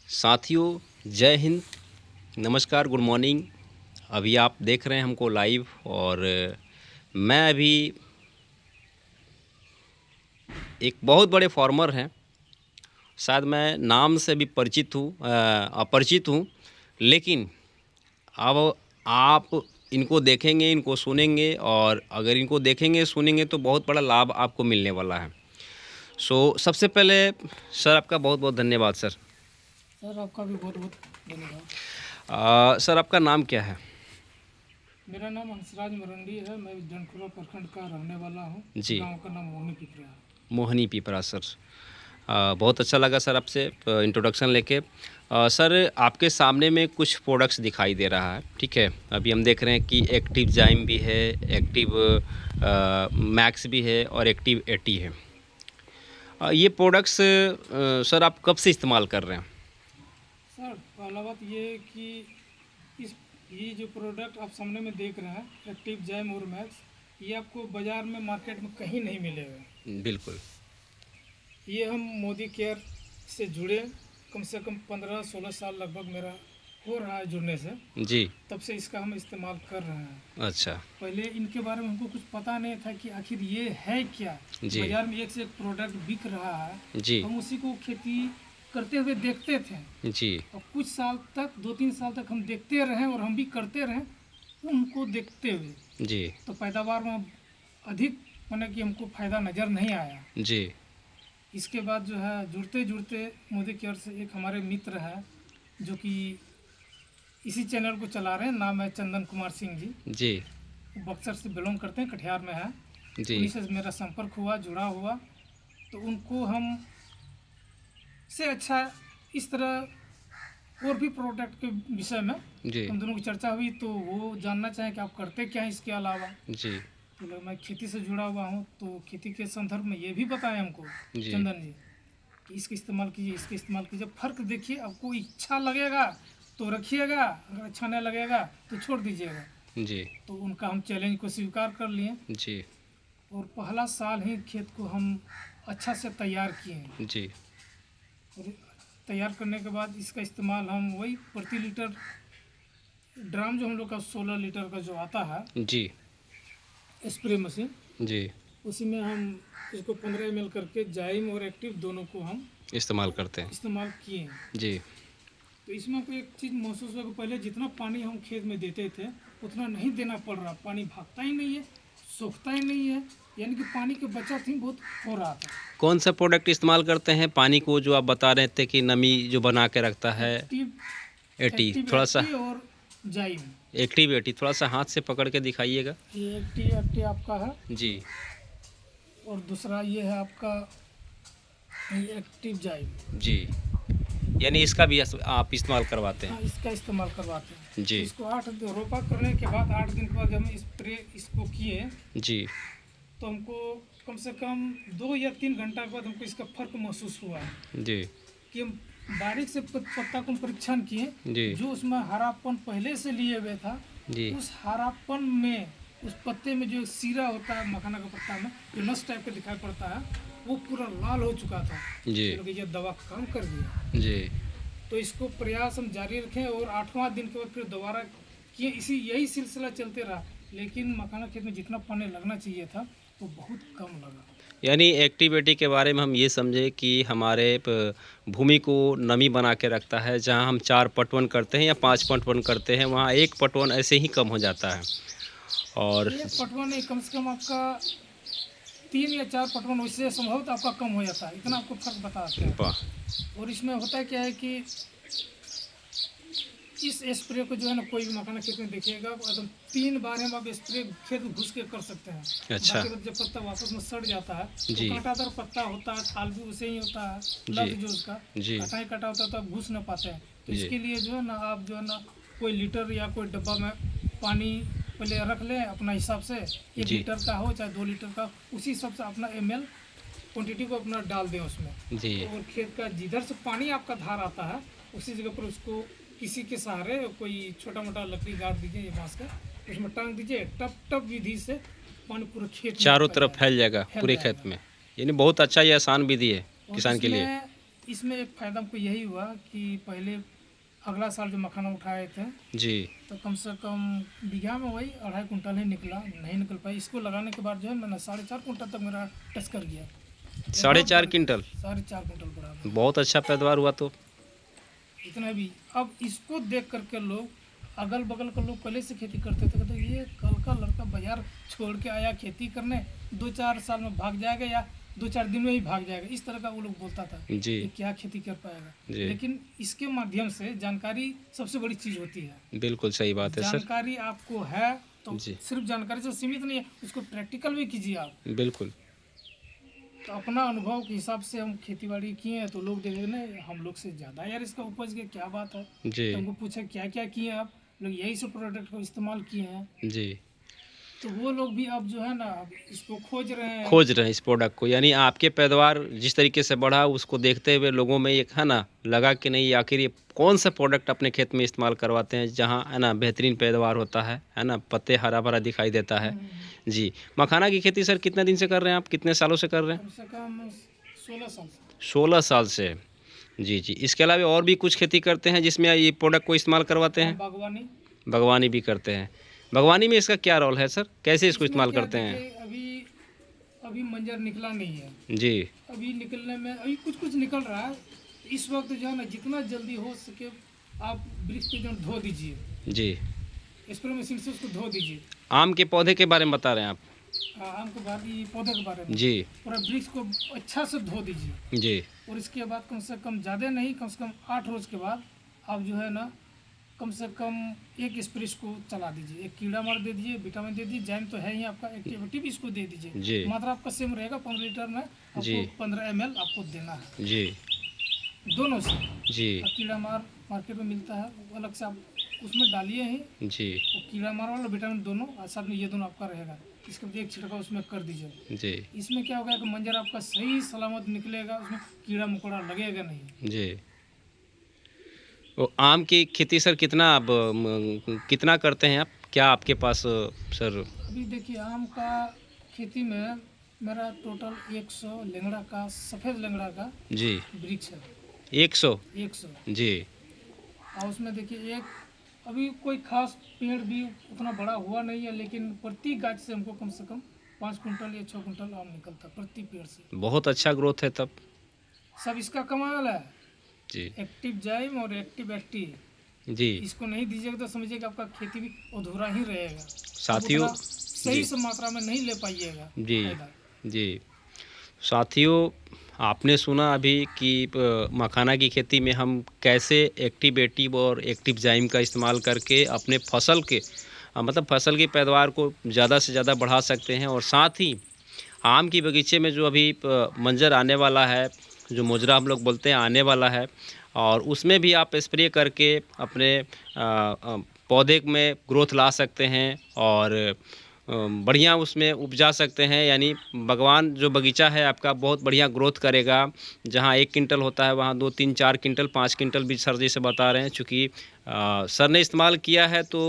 साथियों, जय हिंद, नमस्कार, गुड मॉर्निंग। अभी आप देख रहे हैं हमको लाइव और मैं अभी एक बहुत बड़े फार्मर हैं। शायद मैं नाम से भी अपरिचित हूँ, लेकिन अब आप इनको देखेंगे, इनको सुनेंगे और अगर इनको देखेंगे सुनेंगे तो बहुत बड़ा लाभ आपको मिलने वाला है। सबसे पहले सर आपका बहुत बहुत धन्यवाद सर। सर आपका भी बहुत बहुत धन्यवाद। सर आपका नाम क्या है? मेरा नाम हंसराज मरंडी है। मैं जनखुरा प्रखंड का रहने वाला हूँ। जी। गांव का नाम मोहनी पिपरा है। मोहनी पिपरा सर। बहुत अच्छा लगा सर आपसे इंट्रोडक्शन लेके। सर आपके सामने में कुछ प्रोडक्ट्स दिखाई दे रहा है, ठीक है। अभी हम देख रहे हैं कि एक्टिव जाइम भी है, एक्टिव मैक्स भी है और एक्टिव 80 है। ये प्रोडक्ट्स सर आप कब से इस्तेमाल कर रहे हैं? सर पहला बात ये है कि ये जो प्रोडक्ट आप सामने में देख रहे हैं एक्टिव जैम और मैक्स, ये आपको बाज़ार में मार्केट में कहीं नहीं मिलेगा। बिल्कुल। ये हम मोदी केयर से जुड़े कम से कम 15-16 साल लगभग मेरा हो रहा है जुड़ने से। जी। तब से इसका हम इस्तेमाल कर रहे हैं। अच्छा। पहले इनके बारे में हमको कुछ पता नहीं था कि आखिर ये है क्या। जी। बाजार में एक से एक प्रोडक्ट बिक रहा है। जी। हम उसी को खेती करते हुए देखते थे। जी। और कुछ साल तक 2-3 साल तक हम देखते रहे और हम भी करते रहे उनको देखते हुए। जी। तो पैदावार में अधिक माने कि हमको फ़ायदा नज़र नहीं आया। जी। इसके बाद जो है जुड़ते जुड़ते मोदी केयर से एक हमारे मित्र है जो कि इसी चैनल को चला रहे हैं, नाम है चंदन कुमार सिंह जी। जी। बक्सर से बिलोंग करते हैं, कटिहार में है। जी। उन्हीं से मेरा संपर्क हुआ, जुड़ा हुआ। तो उनको हम से अच्छा इस तरह और भी प्रोडक्ट के विषय में जी। हम दोनों की चर्चा हुई। तो वो जानना चाहें कि आप करते क्या हैं इसके अलावा। जी। तो मैं खेती से जुड़ा हुआ हूँ, तो खेती के संदर्भ में ये भी बताएं हमको जी। चंदन जी कि इसका इस्तेमाल कीजिए, इसका इस्तेमाल कीजिए, फ़र्क देखिए। आपको इच्छा लगेगा तो रखिएगा, अगर अच्छा नहीं लगेगा तो छोड़ दीजिएगा। जी। तो उनका हम चैलेंज को स्वीकार कर लिए जी। और पहला साल ही खेत को हम अच्छा से तैयार किए। जी। और तैयार करने के बाद इसका इस्तेमाल हम वही प्रति लीटर ड्राम जो हम लोग का 16 लीटर का जो आता है जी। स्प्रे मशीन, जी। उसी में हम इसको 15 ml करके जाइम और एक्टिव दोनों को हम इस्तेमाल करते हैं। इस्तेमाल किए। जी। तो इसमें आपको एक चीज़ महसूस हुआ कि पहले जितना पानी हम खेत में देते थे उतना नहीं देना पड़ रहा। पानी भागता ही नहीं है, सूखता ही नहीं है, यानी कि पानी की बचत ही बहुत हो रहा था। कौन सा प्रोडक्ट इस्तेमाल करते हैं पानी को, जो आप बता रहे थे कि नमी जो बना के रखता है? एक्टिव थोड़ा सा और जाइम। एक्टिव 80 थोड़ा सा हाथ से पकड़ के दिखाइएगा। ये एक्टिव आपका है जी। और दूसरा ये है आपका ये एक्टिव जाइम। जी। यानी इसका भी आप इस्तेमाल करवाते हाँ, हैं? इसका इस्तेमाल करवाते हैं। जी। इसको 8 रोपा करने के बाद 8 दिन के बाद जब हम स्प्रे इसको किए जी। तो हमको कम से कम 2 या 3 घंटा के बाद हमको इसका फ़र्क महसूस हुआ जी। कि हम बारीक से पत्ता को परीक्षण किए। जी। जो उसमें हरापन पहले से लिए हुए था, जी। उस हरापन में उस पत्ते में जो सीरा होता है मखाना का पत्ता में जो नस टाइप का दिखाई पड़ता है, वो पूरा लाल हो चुका था। जी। तो ये दवा काम कर दिया। जी। तो इसको प्रयास हम जारी रखें और 8वां दिन के बाद फिर दोबारा किए। यही सिलसिला चलते रहा, लेकिन मखाना खेत में जितना पानी लगना चाहिए था वो बहुत कम लगा। यानी एक्टिविटी के बारे में हम ये समझे कि हमारे भूमि को नमी बना के रखता है। जहाँ हम 4 पटवन करते हैं या 5 पटवन करते हैं, वहाँ 1 पटवन ऐसे ही कम हो जाता है। और 1 पटवन नहीं, कम से कम आपका 3 या 4 पटवन उससे संभवतः आपका कम हो जाता है। इतना आपको फर्क बताते हैं। और इसमें होता क्या है कि इस स्प्रे को जो है ना, कोई भी मखाना खेत में देखिएगा एकदम 3 बार हम आप स्प्रे खेत में घुस के कर सकते हैं। अच्छा। जब पत्ता वापस में सड़ जाता है जी। तो कांटादार पत्ता होता है, छाल भी उसे ही होता है, लग जो उसका जी। कटा ही कटा होता है तो आप घुस ना पाते हैं। तो जी। इसके लिए जो है ना, आप जो है ना कोई लीटर या कोई डब्बा में पानी पहले रख लें अपना हिसाब से, 1 लीटर का हो चाहे 2 लीटर का, उसी हिसाब से अपना ml क्वान्टिटी को अपना डाल दें उसमें। जी। और खेत का जिधर से पानी आपका धार आता है उसी जगह पर उसको किसी के सहारे कोई छोटा मोटा लकड़ी गाड़ दीजिए बांस का, उसमें टांग दीजिए। टप टप विधि से पानी पूरे खेत में चारों तरफ फैल जाएगा पूरे खेत में। यानी बहुत अच्छा ये आसान विधि है किसान के लिए। इसमें एक फ़ायदा हमको यही हुआ कि पहले अगला साल जो मखाना उठाए थे जी तो कम से कम बीघा में वही 2.5 कुंटल ही निकला, नहीं निकल पाई। इसको लगाने के बाद जो है मैंने 4.5 कुंटल तक मेरा टच कर गया। 4.5 क्विंटल 4.5 कुंटल बराबर, बहुत अच्छा पैदावार हुआ तो। इतना भी। अब इसको देख करके लोग, अगल बगल के लोग पहले से खेती करते थे, कहते ये कल का लड़का बाजार छोड़ के आया खेती करने, 2-4 साल में भाग जाएगा या 2-4 दिन में ही भाग जाएगा, इस तरह का वो लोग बोलता था जी कि क्या खेती कर पाएगा। जी लेकिन इसके माध्यम से जानकारी सबसे बड़ी चीज़ होती है। बिल्कुल सही बात है सर। जानकारी आपको है तो जी सिर्फ जानकारी से सीमित नहीं है, उसको प्रैक्टिकल भी कीजिए आप। बिल्कुल तो अपना अनुभव के हिसाब से हम खेतीबाड़ी किए हैं तो लोग देख रहे हैं हम लोग से ज़्यादा यार इसका उपज के क्या बात है। जी तो हमको पूछा क्या क्या किए आप लोग, यही सब प्रोडक्ट को इस्तेमाल किए हैं। जी तो वो लोग भी अब जो है ना अब इसको खोज रहे हैं। खोज रहे हैं इस प्रोडक्ट को, यानी आपके पैदावार जिस तरीके से बढ़ा उसको देखते हुए लोगों में एक है ना लगा कि नहीं आखिर ये कौन सा प्रोडक्ट अपने खेत में इस्तेमाल करवाते हैं जहाँ है ना बेहतरीन पैदावार होता है ना, पत्ते हरा भरा दिखाई देता है। जी मखाना की खेती सर कितने दिन से कर रहे हैं आप, कितने सालों से कर रहे हैं? कम से कम 16 साल से। 16 साल से। जी जी, इसके अलावा और भी कुछ खेती करते हैं जिसमें ये प्रोडक्ट को इस्तेमाल करवाते हैं? बागवानी बागवानी भी करते हैं। बागवानी में इसका क्या रोल है सर, कैसे इसको इस्तेमाल क्या करते हैं? देखिए, अभी अभी मंजर निकला नहीं है। जी अभी निकलने में अभी कुछ कुछ निकल रहा है। इस वक्त जो है ना जितना जल्दी हो सके आप वृक्ष को जो धो दीजिए, जी। स्प्रे मशीन से उसको धो दीजिए। आम के पौधे के बारे में बता रहे हैं आप? आम के बाद ये पौधे के बारे में जी पूरा वृक्ष को अच्छा से धो दीजिए। जी और इसके बाद कम से कम ज़्यादा नहीं, कम से कम 8 रोज़ के बाद आप जो है ना कम से कम एक स्प्रे को चला दीजिए, एक कीड़ा मार दे दीजिए, विटामिन दे दीजिए, जैम तो है ही आपका, एक्टिविटी भी इसको दे जी। दीजिए। मात्रा आपका सेम रहेगा, 15 लीटर में जी। आपको 15 ml आपको देना है जी दोनों से। जी और कीड़ा मार मार्केट में मिलता है वो अलग से आप उसमें डालिए ही, जी वो कीड़ा मार वाला विटामिन दोनों और साथ में ये दोनों आपका रहेगा। इसके बाद एक छिड़काव उसमें कर दीजिए। जी इसमें क्या होगा कि मंजर आपका सही सलामत निकलेगा, उसमें कीड़ा मकोड़ा लगेगा नहीं। जी। वो आम की खेती सर कितना आप कितना करते हैं आप, क्या आपके पास सर? अभी देखिए आम का खेती में मेरा टोटल 100 लेंगड़ा का, सफ़ेद लेंगड़ा का जी वृक्ष है। 100? 100 जी और उसमें देखिए एक अभी कोई खास पेड़ भी उतना बड़ा हुआ नहीं है, लेकिन प्रति गाछ से हमको कम से कम 5 कुंटल या 6 कुंटल आम निकलता है प्रति पेड़ से। बहुत अच्छा ग्रोथ है तब। सब इसका कमाल है, जी एक्टिव जाइम और एक्टिव एक्टिव। जी इसको नहीं दीजिएगा तो समझिएगा आपका खेती भी अधूरा ही रहेगा। साथियों, आप उतना सही से मात्रा में नहीं ले पाइएगा जी फायदा। जी साथियों, आपने सुना अभी कि मखाना की खेती में हम कैसे एक्टिव और एक्टिव जाइम का इस्तेमाल करके अपने फसल के मतलब फसल की पैदावार को ज़्यादा से ज़्यादा बढ़ा सकते हैं। और साथ ही आम की बगीचे में जो अभी मंजर आने वाला है, जो मोजरा हम लोग बोलते हैं आने वाला है, और उसमें भी आप स्प्रे करके अपने पौधे में ग्रोथ ला सकते हैं और बढ़िया उसमें उपजा सकते हैं। यानी बागवान जो बगीचा है आपका बहुत बढ़िया ग्रोथ करेगा। जहाँ 1 क्विंटल होता है वहाँ 2, 3, 4 क्विंटल, 5 क्विंटल भी सर जी से बता रहे हैं। चूँकि सर ने इस्तेमाल किया है तो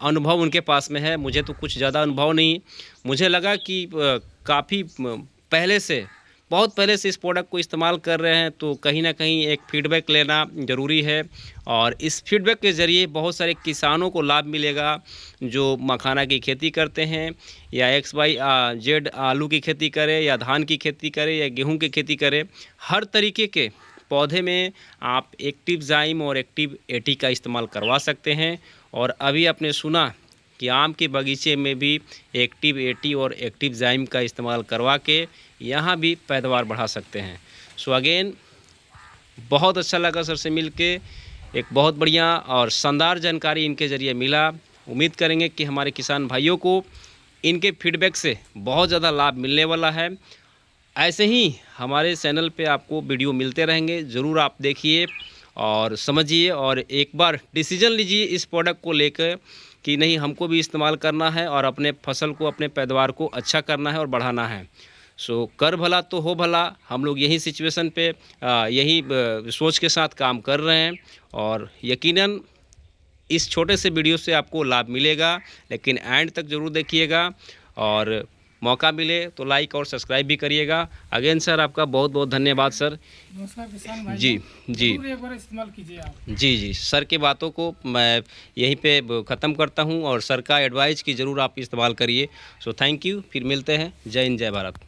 अनुभव उनके पास में है। मुझे तो कुछ ज़्यादा अनुभव नहीं, मुझे लगा कि काफ़ी पहले से, बहुत पहले से इस प्रोडक्ट को इस्तेमाल कर रहे हैं, तो कहीं ना कहीं एक फीडबैक लेना ज़रूरी है। और इस फीडबैक के ज़रिए बहुत सारे किसानों को लाभ मिलेगा जो मखाना की खेती करते हैं या XYZ आलू की खेती करे या धान की खेती करे या गेहूं की खेती करे। हर तरीके के पौधे में आप एक्टिव जाइम और एक्टिव एटी का इस्तेमाल करवा सकते हैं। और अभी आपने सुना कि आम के बगीचे में भी एक्टिव एटी और एक्टिव जाइम का इस्तेमाल करवा के यहाँ भी पैदावार बढ़ा सकते हैं। सो अगेन बहुत अच्छा लगा सर से मिलके, एक बहुत बढ़िया और शानदार जानकारी इनके ज़रिए मिला। उम्मीद करेंगे कि हमारे किसान भाइयों को इनके फीडबैक से बहुत ज़्यादा लाभ मिलने वाला है। ऐसे ही हमारे चैनल पे आपको वीडियो मिलते रहेंगे, ज़रूर आप देखिए और समझिए और एक बार डिसीजन लीजिए इस प्रोडक्ट को लेकर कि नहीं हमको भी इस्तेमाल करना है और अपने फसल को, अपने पैदावार को अच्छा करना है और बढ़ाना है। सो कर भला तो हो भला, हम लोग यही सिचुएशन पे यही सोच के साथ काम कर रहे हैं और यकीनन इस छोटे से वीडियो से आपको लाभ मिलेगा, लेकिन एंड तक ज़रूर देखिएगा। और मौका मिले तो लाइक और सब्सक्राइब भी करिएगा। अगेन सर आपका बहुत बहुत धन्यवाद सर। नमस्कार किसान भाई, जी जी जरूर एक बार इस्तेमाल कीजिए आप। जी जी सर की बातों को मैं यहीं पे ख़त्म करता हूँ और सर का एडवाइस की ज़रूर आप इस्तेमाल करिए। सो थैंक यू, फिर मिलते हैं। जय हिंद, जय भारत।